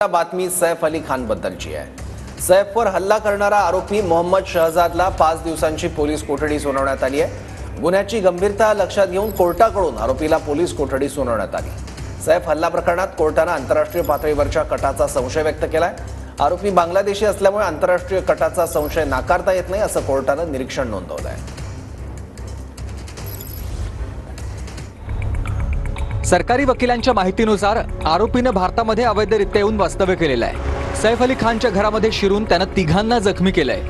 बातमी सैफ अली खान बद्दलची आहे। सैफवर हल्ला करणारा आरोपी मोहम्मद शहजादला 5 दिवसांची पोलीस कोठडी सुनावण्यात आली आहे। गुन्ह्याची गंभीरता लक्षात घेऊन कोर्टाकडून आरोपीला पोलीस कोठडी सुनावण्यात आली। सैफ हल्ला प्रकरणात कोर्टाने आंतरराष्ट्रीय पातळीवरच्या कटाचा संशय व्यक्त केलाय। आरोपी बांगलादेशी असल्यामुळे आंतरराष्ट्रीय कटाचा संशय नाकारता येत नाही असं कोर्टाने निरीक्षण नोंदवलंय। सरकारी वकिलांच्या माहितीनुसार आरोपीने भारतामध्ये अवैधरित्या येऊन वास्तव्य केलेलं आहे। सैफ अली खानच्या घरामध्ये शिरून त्याने तिघांना जखमी केलंय।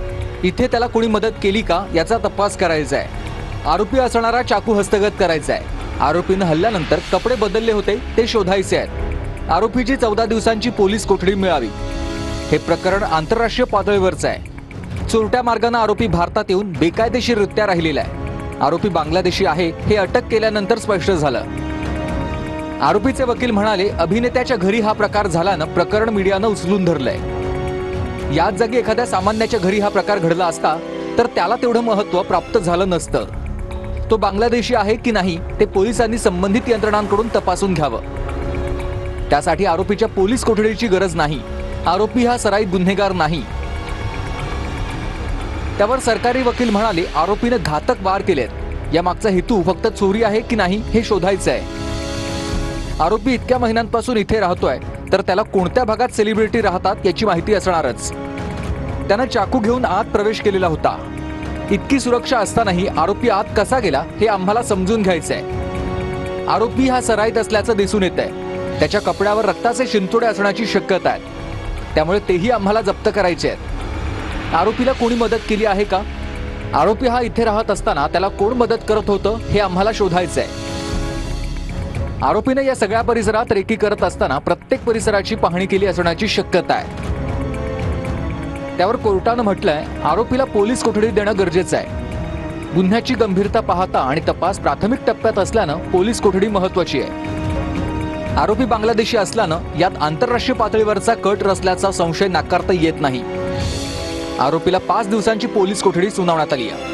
इथे त्याला कोणी मदत केली का याचा तपास करायचा आहे। आरोपी असणारा चाकू हस्तगत करायचा आहे। आरोपीने हल्ल्यानंतर कपडे बदलले होते ते शोधायचे आहेत। आरोपीची 14 दिवसांची पोलीस कोठडी मिळावी। हे प्रकरण आंतरराष्ट्रीय पातळीवरचं आहे। चोरट्या मार्गाने आरोपी भारतात येऊन बेकायदेशीररित्या राहिलेला आहे। आरोपी बांगलादेशी आहे हे अटक केल्यानंतर स्पष्ट झालं। आरोपीचे वकील म्हणाले, अभिनेत्याच्या घरी हा प्रकार झाल्यानं प्रकरण मीडियानं उचलून धरलंय। याच जागी एखाद्या सामान्याच्या घरी हा प्रकार घडला असता तर त्याला तेवढं महत्त्व प्राप्त झालं नसतं। तो बांगलादेशी आहे की नाही ते पोलिसांनी संबंधित यंत्रणांकडून तपासून घ्यावं। त्यासाठी आरोपीच्या पोलीस कोठडीची गरज नाही। आरोपी हा सराईत गुन्हेगार नाही। त्यावर सरकारी वकील म्हणाले, आरोपीने घातक वार केलेत। यामागचा हेतू फक्त चोरी आहे की नाही हे शोधायचं आहे। आरोपी इतक्या महिन्यांपासून इथे राहतोय तर त्याला कोणत्या भागात सेलिब्रिटी राहतात याची माहिती असणारच। त्याने चाकू घेऊन आत प्रवेश केलेला होता। इतकी सुरक्षा असतानाही आरोपी आत कसा गेला हे आम्हाला समजून घ्यायचंय। आरोपी हा सराईत असल्याचं दिसून येतंय। त्याच्या कपड्यावर रक्ताचे शिंतोडे असण्याची शक्यता आहे। त्यामुळे तेही आम्हाला जप्त करायचे आहेत। आरोपीला कोणी मदत केली आहे का? आरोपी हा इथे राहत असताना त्याला कोण मदत करत होतं हे आम्हाला शोधायचंय। आरोपीने या सगळ्या परिसरात रेकी करत असताना प्रत्येक परिसराची पाहणी केली असण्याची शक्यता आहे। त्यावर कोर्टाने म्हटलंय, आरोपीला पोलीस कोठडी देणं गरजेचं आहे। गुन्ह्याची गंभीरता पाहता आणि तपास प्राथमिक टप्प्यात असल्यानं पोलीस कोठडी महत्त्वाची आहे। आरोपी बांगलादेशी असल्यानं यात आंतरराष्ट्रीय पातळीवरचा कट रचल्याचा संशय नाकारता येत नाही। आरोपीला 5 दिवसांची पोलीस कोठडी सुनावण्यात आली आहे।